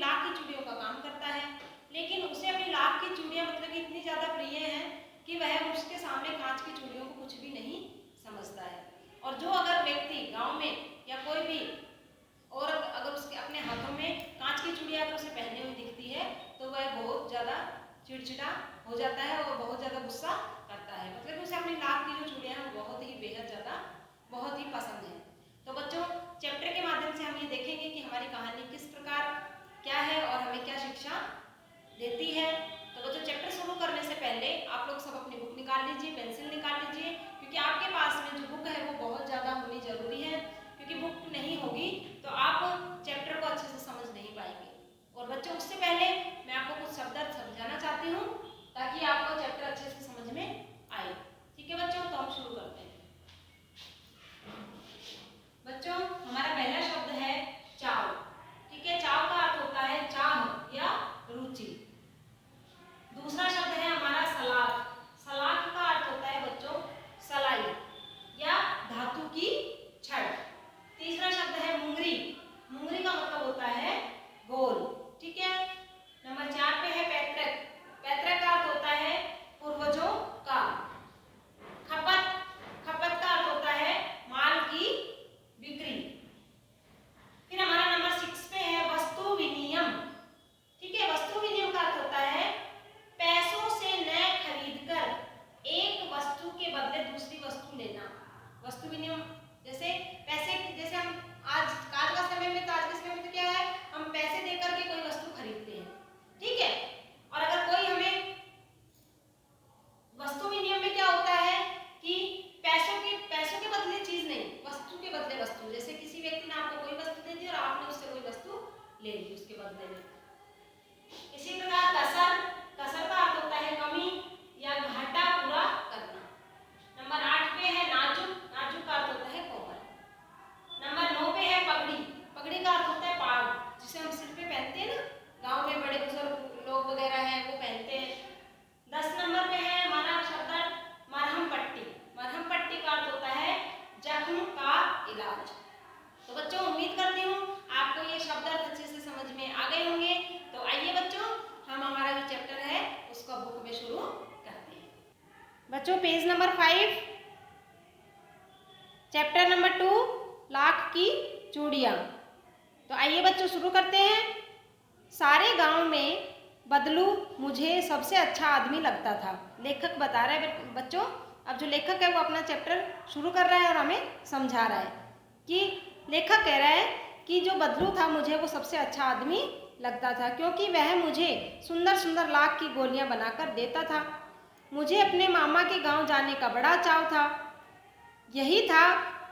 लाख की चूड़ियों का काम करता है, लेकिन उसे अपनी लाख की चूड़ियाँ मतलब कि इतनी ज़्यादा प्रिय हैं कि वह उसके सामने कांच की चूड़ियों को कुछ भी नहीं समझता है। और जो अगर व्यक्ति गांव में या कोई भी और अगर उसके अपने हाथों में कांच की चूड़ियाँ अगर उसे पहनी हुई दिखती है तो वह बहुत ज़्यादा चिड़चिड़ा हो जाता है और बहुत ज़्यादा गुस्सा करता है। मतलब कि उसे अपनी लाख की जो चूड़ियाँ हैं वो बहुत ही बेहद ज़्यादा बहुत ही पसंद है। तो बच्चों, चैप्टर के माध्यम से हम ये देखेंगे कि हमारी कहानी किस प्रकार क्या है और हमें क्या शिक्षा देती है। तो बच्चों, चैप्टर शुरू करने से पहले आप लोग सब अपनी बुक निकाल लीजिए, पेंसिल निकाल लीजिए, क्योंकि आपके पास में जो बुक है वो बहुत ज़्यादा होनी जरूरी है, क्योंकि बुक नहीं होगी तो आप चैप्टर को अच्छे से समझ नहीं पाएंगे। और बच्चों, उससे पहले मैं आपको कुछ शब्द समझाना चाहती हूँ ताकि आपको चैप्टर अच्छे से समझ में आए। ठीक है बच्चों, तो हम शुरू करते हैं। बच्चों, हमारा पहला शब्द है चाव। ठीक है, चाव का अर्थ होता है चाह या रुचि। दूसरा शब्द है हमारा सलाख। सलाख का अर्थ होता है बच्चों सलाई या धातु की छड़। तीसरा शब्द है मुंगरी। मुंगरी का मतलब होता है गोल। ठीक है। नंबर 4 पे है पैतृक। पैतृक का अर्थ होता है पूर्वजों का। खपत। खपत का अर्थ होता है माल की बिक्री। फिर हमारा नंबर 6 पे है वस्तु विनिमय। ठीक है, वस्तु विनिमय का अर्थ होता है पैसों से न खरीदकर एक वस्तु के बदले दूसरी वस्तु लेना। वस्तु विनिमय जैसे पैसे, जैसे हम आज का समय में तो आज के समय में तो क्या है, हम पैसे देकर के कोई वस्तु खरीदते हैं। ठीक है, और अगर कोई हमें वस्तु विनिमय में क्या होता है कि पैसों के बदले चीज नहीं, वस्तु के बदले वस्तु। जैसे किसी व्यक्ति ने आपको कोई वस्तु दे दी और आपने उससे कोई वस्तु ले ली उसके बदले में। इसी प्रकार कसर। कसर का अर्थ होता है कमी या घाटा पूरा करना। नंबर 8 पे है नाजुक। नाजुक का अर्थ होता है कोमल। नंबर 9 पे है पगड़ी। पगड़ी का अर्थ होता है पाग, जिसे हम सिर पे पहनते हैं ना, गांव में बड़े बुजुर्ग लोग वगैरह हैं वो पहनते हैं। 10 नंबर पे है हमारा शब्द मरहम पट्टी। मरहम पट्टी का अर्थ होता है जख्म का इलाज। तो बच्चों, उम्मीद करती हूँ आपको ये शब्द अच्छे से समझ में आ गए होंगे। तो आइए बच्चों, हम हमारा जो चैप्टर है उसको बुक में शुरू करते हैं। बच्चों, page number 5, chapter number 2, lakh की चूड़ियाँ। तो आइए बच्चों शुरू करते हैं। सारे गांव में बदलू मुझे सबसे अच्छा आदमी लगता था। लेखक बता रहा है बच्चों, अब जो लेखक है वो अपना चैप्टर शुरू कर रहा है और हमें समझा रहा है कि लेखक कह रहा है कि जो बदलू था मुझे वो सबसे अच्छा आदमी लगता था, क्योंकि वह मुझे सुंदर सुंदर लाख की गोलियां बनाकर देता था। मुझे अपने मामा के गांव जाने का बड़ा चाव था। यही था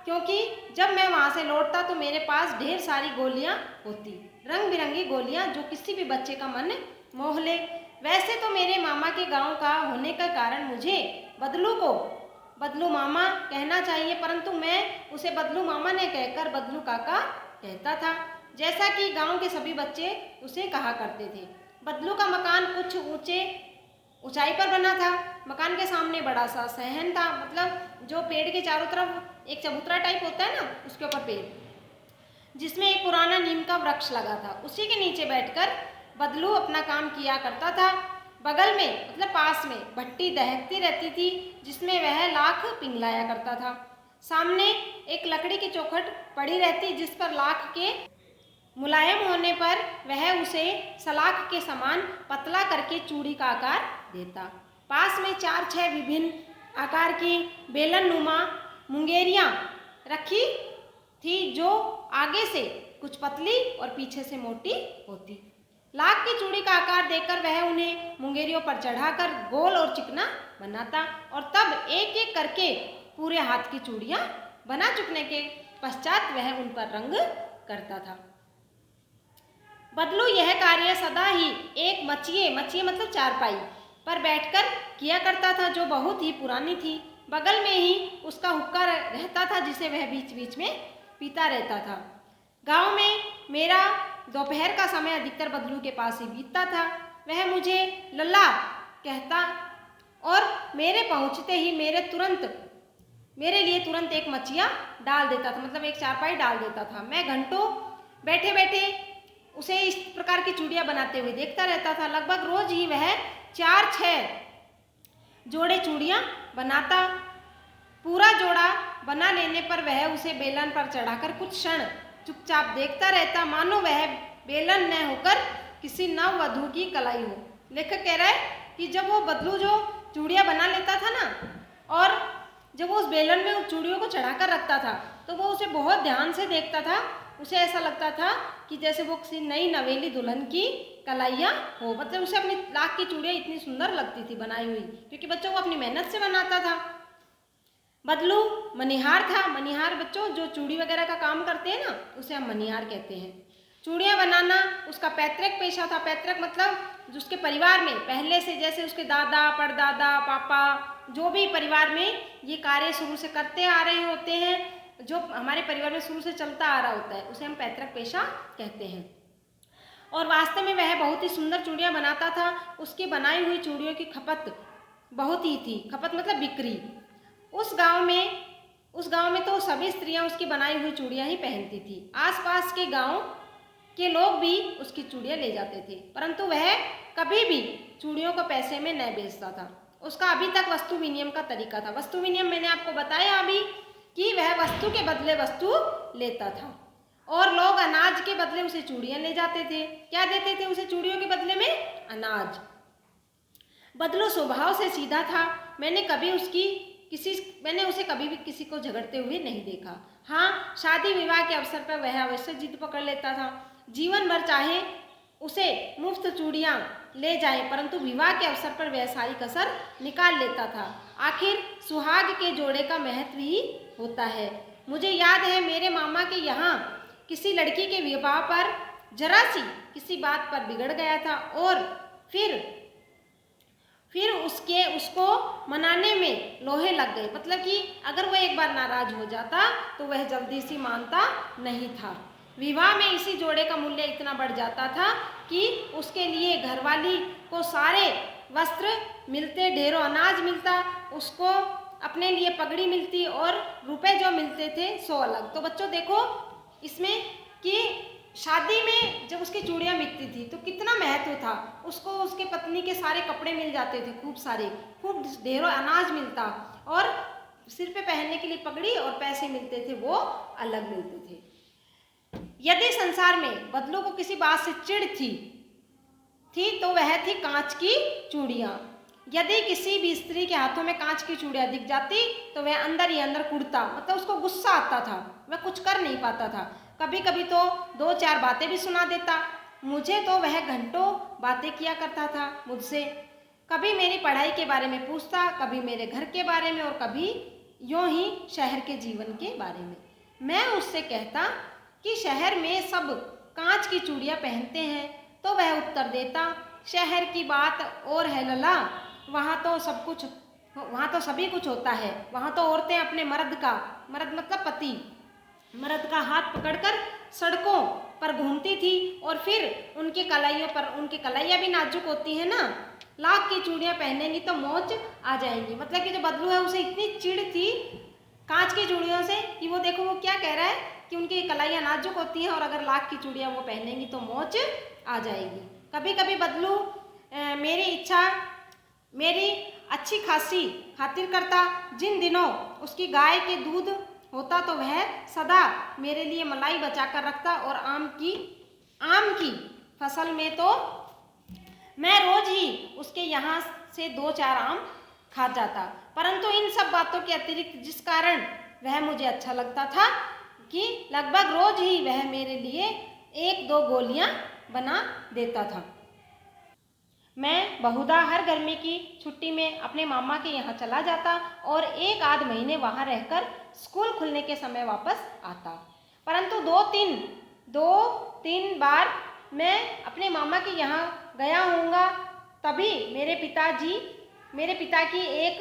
क्योंकि जब मैं वहाँ से लौटता तो मेरे पास ढेर सारी गोलियाँ होती, रंग बिरंगी गोलियाँ जो किसी भी बच्चे का मन मोह ले। वैसे तो मेरे मामा के गांव का होने का कारण मुझे बदलू को बदलू मामा कहना चाहिए, परंतु मैं उसे बदलू मामा ने कहकर बदलू काका कहता था, जैसा कि गांव के सभी बच्चे उसे कहा करते थे। बदलू का मकान कुछ ऊंचाई पर बना था। मकान के सामने बड़ा सा सहन था, मतलब जो पेड़ के चारों तरफ एक चबूतरा टाइप होता है ना, उसके ऊपर पेड़, जिसमें एक पुराना नीम का वृक्ष लगा था। उसी के नीचे बैठकर बदलू अपना काम किया करता था। बगल में मतलब पास में भट्टी दहकती रहती थी, जिसमें वह लाख पिघलाया करता था। सामने एक लकड़ी की चौखट पड़ी रहती, जिस पर लाख के मुलायम होने पर वह उसे सलाख के समान पतला करके चूड़ी का आकार देता। पास में 4-6 विभिन्न आकार की बेलन नुमा मुंगेरियाँ रखी थी, जो आगे से कुछ पतली और पीछे से मोटी होती। लाख की चूड़ी का आकार देकर वह उन्हें मुंगेरियों पर चढ़ाकर गोल और चिकना बनाता और तब एक एक करके पूरे हाथ की चूड़ियाँ बना चुकने के पश्चात वह उन पर रंग करता था। बदलू यह कार्य सदा ही एक मचिए मतलब चारपाई पर बैठकर किया करता था, जो बहुत ही पुरानी थी। बगल में ही उसका हुक्का रहता था, जिसे वह बीच बीच में पीता रहता था। गांव में मेरा दोपहर का समय अधिकतर बदलू के पास ही बीतता था। वह मुझे लल्ला कहता और मेरे पहुंचते ही मेरे लिए तुरंत एक मचिया डाल देता था, मतलब एक चारपाई डाल देता था। मैं घंटों बैठे बैठे उसे इस प्रकार की चूड़ियाँ बनाते हुए देखता रहता था। लगभग रोज ही वह 4-6 जोड़े चूड़ियाँ बनाता। पूरा जोड़ा बना लेने पर वह उसे बेलन पर चढ़ाकर कुछ क्षण चुपचाप देखता रहता, मानो वह बेलन न होकर किसी नववधू की कलाई हो। लेखक कह रहा है कि जब वो बदलू जो चूड़ियाँ बना लेता था ना, और जब वो उस बेलन में उस चूड़ियों को चढ़ाकर रखता था, तो वो उसे बहुत ध्यान से देखता था। उसे ऐसा लगता था कि जैसे वो किसी नई नवेली दुल्हन की कलाइयाँ हो। मतलब उसे अपनी लाख की चूड़ियाँ इतनी सुंदर लगती थी बनाई हुई, क्योंकि बच्चों वो अपनी मेहनत से बनाता था। बदलू मनिहार था। मनिहार बच्चों जो चूड़ी वगैरह का काम करते हैं ना, उसे हम मनिहार कहते हैं। चूड़ियाँ बनाना उसका पैतृक पेशा था। पैतृक मतलब जो उसके परिवार में पहले से, जैसे उसके दादा, परदादा, पापा, जो भी परिवार में ये कार्य शुरू से करते आ रहे होते हैं, जो हमारे परिवार में शुरू से चलता आ रहा होता है, उसे हम पैतृक पेशा कहते हैं। और वास्तव में वह बहुत ही सुंदर चूड़ियाँ बनाता था। उसकी बनाई हुई चूड़ियों की खपत बहुत ही थी। खपत मतलब बिक्री। उस गांव में तो सभी स्त्रियां उसकी बनाई हुई चूड़ियाँ ही पहनती थी। आसपास के गांव के लोग भी उसकी चूड़ियाँ ले जाते थे, परंतु वह कभी भी चूड़ियों को पैसे में न बेचता था। उसका अभी तक वस्तु विनिमय का तरीका था। वस्तु विनिमय मैंने आपको बताया अभी कि वह वस्तु के बदले वस्तु लेता था, और लोग अनाज के बदले उसे चूड़ियाँ ले जाते थे। क्या देते थे उसे चूड़ियों के बदले में? अनाज। बदलू स्वभाव से सीधा था। मैंने उसे कभी भी किसी को झगड़ते हुए नहीं देखा। हाँ, शादी विवाह के अवसर पर वह अवश्य जिद पकड़ लेता था। जीवन भर चाहे उसे मुफ्त चूड़ियाँ ले जाएं, परंतु विवाह के अवसर पर वह सारी कसर निकाल लेता था। आखिर सुहाग के जोड़े का महत्व ही होता है। मुझे याद है मेरे मामा के यहाँ किसी लड़की के विवाह पर जरा सी किसी बात पर बिगड़ गया था, और फिर उसको मनाने में लोहे लग गए। मतलब कि अगर वह एक बार नाराज हो जाता तो वह जल्दी से मानता नहीं था। विवाह में इसी जोड़े का मूल्य इतना बढ़ जाता था कि उसके लिए घरवाली को सारे वस्त्र मिलते, ढेरों अनाज मिलता, उसको अपने लिए पगड़ी मिलती, और रुपए जो मिलते थे 100 अलग। तो बच्चों देखो इसमें कि शादी में जब उसकी चूड़ियाँ बिकती थी तो कितना महत्व था। उसको उसके पत्नी के सारे कपड़े मिल जाते थे, खूब ढेरों अनाज मिलता, और सिर पे पहनने के लिए पगड़ी और पैसे मिलते थे, वो अलग मिलते थे। यदि संसार में बदलू को किसी बात से चिढ़ थी तो वह थी कांच की चूड़ियाँ। यदि किसी भी स्त्री के हाथों में कांच की चूड़ियाँ दिख जाती तो वह अंदर ही अंदर कुढ़ता। मतलब उसको गुस्सा आता था, वह कुछ कर नहीं पाता था। कभी कभी तो 2-4 बातें भी सुना देता। मुझे तो वह घंटों बातें किया करता था मुझसे। कभी मेरी पढ़ाई के बारे में पूछता, कभी मेरे घर के बारे में, और कभी यूँ ही शहर के जीवन के बारे में। मैं उससे कहता कि शहर में सब कांच की चूड़ियाँ पहनते हैं, तो वह उत्तर देता, शहर की बात और है लला, वहाँ तो सभी कुछ होता है। वहाँ तो औरतें अपने मर्द मतलब पति, मर्द का हाथ पकड़कर सड़कों पर घूमती थी, और फिर उनकी कलाइयाँ भी नाजुक होती है ना। लाख की चूड़ियाँ पहनेंगी तो मौज आ जाएंगी। मतलब कि जो बदलू है उसे इतनी चिढ़ थी कांच की चूड़ियों से कि वो देखो वो क्या कह रहा है कि उनकी कलाइयाँ नाजुक होती हैं, और अगर लाख की चूड़ियाँ वो पहनेंगी तो मौज आ जाएगी। कभी कभी बदलू मेरी अच्छी खासी खातिर करता। जिन दिनों उसकी गाय के दूध होता तो वह सदा मेरे लिए मलाई बचा कर रखता, और आम की फसल में तो मैं रोज ही उसके यहाँ से 2-4 आम खा जाता। परंतु इन सब बातों के अतिरिक्त जिस कारण वह मुझे अच्छा लगता था कि लगभग रोज ही वह मेरे लिए 1-2 गोलियां बना देता था। मैं बहुधा हर गर्मी की छुट्टी में अपने मामा के यहाँ चला जाता, और 1-आध महीने वहाँ रहकर स्कूल खुलने के समय वापस आता। परंतु 2-3 बार मैं अपने मामा के यहाँ गया हूँगा, तभी मेरे पिता की एक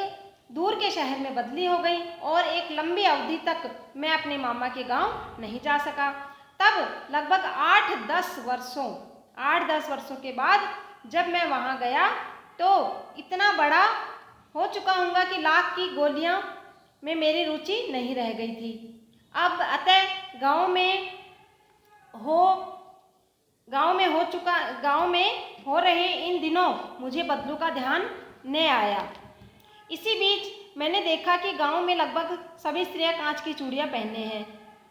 दूर के शहर में बदली हो गई, और एक लंबी अवधि तक मैं अपने मामा के गांव नहीं जा सका। तब लगभग 8-10 वर्षों के बाद जब मैं वहाँ गया तो इतना बड़ा हो चुका हूँगा कि लाख की गोलियाँ में मेरी रुचि नहीं रह गई थी। अब अतः गांव में हो गांव में हो रहे इन दिनों मुझे बदलू का ध्यान न आया। इसी बीच मैंने देखा कि गांव में लगभग सभी स्त्रियां कांच की चूड़ियां पहने हैं।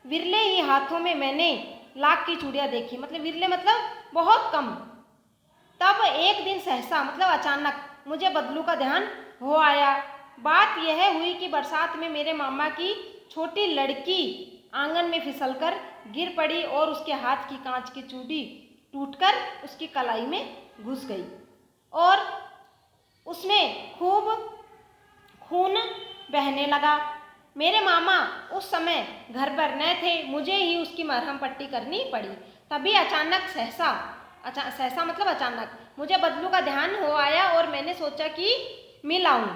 विरले ही हाथों में मैंने लाख की चूड़ियां देखी, मतलब विरले मतलब बहुत कम। तब एक दिन सहसा मतलब अचानक मुझे बदलू का ध्यान हो आया। बात यह हुई कि बरसात में मेरे मामा की छोटी लड़की आंगन में फिसलकर गिर पड़ी और उसके हाथ की कांच की चूड़ी टूटकर उसकी कलाई में घुस गई और उसमें खूब खून बहने लगा। मेरे मामा उस समय घर पर न थे, मुझे ही उसकी मरहम पट्टी करनी पड़ी। तभी सहसा मतलब अचानक मुझे बदलू का ध्यान हो आया और मैंने सोचा कि मिल आऊं।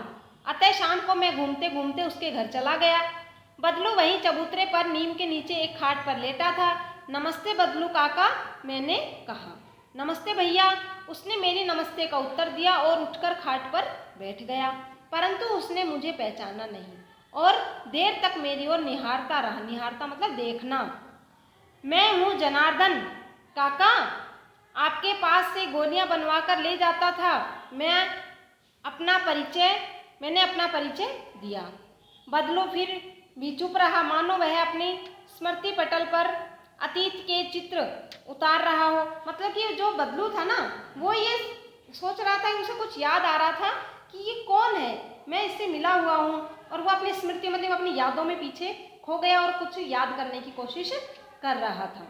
अतः शाम को मैं घूमते घूमते उसके घर चला गया। बदलू वहीं चबूतरे पर नीम के नीचे एक खाट पर लेटा था। नमस्ते बदलू काका, मैंने कहा। नमस्ते भैया, उसने मेरी नमस्ते का उत्तर दिया और उठकर खाट पर बैठ गया, परंतु उसने मुझे पहचाना नहीं और देर तक मेरी ओर निहारता रहा। निहारता मतलब देखना। मैं हूँ जनार्दन काका, आपके पास से गोलियां बनवा कर ले जाता था। मैंने अपना परिचय दिया। बदलू फिर भी चुप रहा, मानो वह अपनी स्मृति पटल पर अतीत के चित्र उतार रहा हो। मतलब कि जो बदलू था ना, वो ये सोच रहा था कि उसे कुछ याद आ रहा था कि ये कौन है, मैं इससे मिला हुआ हूँ। और वो अपनी स्मृति मतलब अपनी यादों में पीछे खो गया और कुछ याद करने की कोशिश कर रहा था।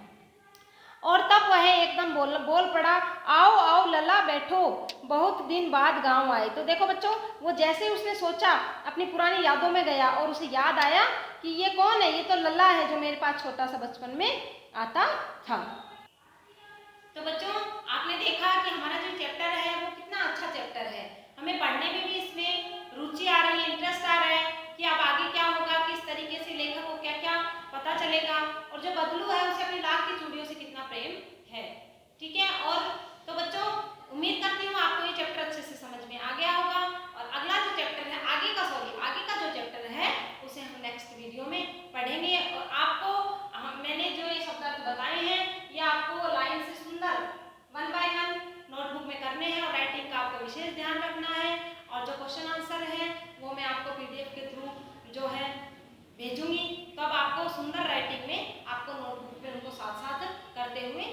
और तब वह एकदम बोल पड़ा, आओ आओ लला बैठो, बहुत दिन बाद गांव आए। तो देखो बच्चों, वो जैसे उसने सोचा अपनी पुरानी यादों में गया और उसे याद आया कि ये कौन है, ये तो लल्ला है जो मेरे पास छोटा सा बचपन में आता था। तो बच्चों, आपने देखा कि हमारा जो चैप्टर है वो कितना अच्छा चैप्टर है। हमें पढ़ने में भी इसमें रुचि आ रही है, इंटरेस्ट आ रहा है कि अब आगे क्या होगा, किस तरीके से लेखक को क्या क्या पता चलेगा। और जो बदलू है उसे अपनी लाख की चूड़ियों से कितना प्रेम है। ठीक है। और तो बच्चों, उम्मीद करती हूँ आपको ये चैप्टर अच्छे से समझ में आ गया होगा। और अगला जो चैप्टर है आगे का जो चैप्टर है उसे हम नेक्स्ट वीडियो में पढ़ेंगे। और आपको मैंने जो ये शब्दार्थ बताए हैं ये आपको लाइन से सुंदर 1 बाय 1 नोटबुक में करने हैं और राइटिंग का आपको विशेष ध्यान रखना है। और जो क्वेश्चन आंसर है वो मैं आपको PDF के थ्रू जो है भेजूंगी, तो अब आपको सुंदर राइटिंग में आपको नोटबुक पे उनको साथ साथ करते हुए